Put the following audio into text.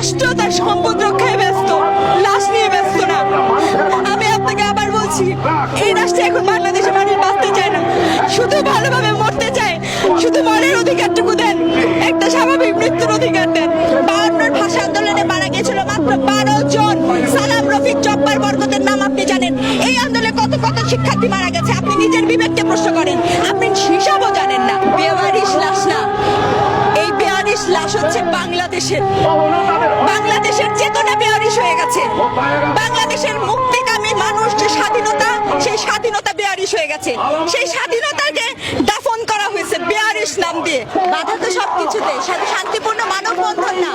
রাষ্ট্র তার সম্পদ রক্ষায় ব্যস্ত, লাশ নিয়ে ব্যস্ত না। আমি আপনাকে আবার বলছি, এই রাষ্ট্রে এখন বাংলাদেশে মানুষ বাঁচতে চায় না, শুধু ভালোভাবে মরতে চায়। শুধু মরার অধিকারটুকু দেন, একটা স্বাভাবিক মৃত্যুর অধিকার দেন। 52 ভাষা আন্দোলনে মারা গেছিল মাত্র 12 জন। সালাম, রফিক, জব্বার, বরকতের নাম আপনি জানেন। এই আন্দোলনে কত কত শিক্ষার্থী মারা গেছে, আপনি নিজের বিবেককে প্রশ্ন করেন। আপনি হিসাবও জানেন না। বেওয়ারিশ লাশ না, এই বেওয়ারিশ লাশ হচ্ছে বাংলাদেশের চেতনা বেওয়ারিশ হয়ে গেছে। বাংলাদেশের মুক্তিকামী মানুষ যে স্বাধীনতা, সেই স্বাধীনতা বেওয়ারিশ হয়ে গেছে। সেই স্বাধীনতাকে দাফন করা হয়েছে বেওয়ারিশ নাম দিয়ে। বাধা তো সবকিছুতে, শান্তিপূর্ণ মানববন্ধন না।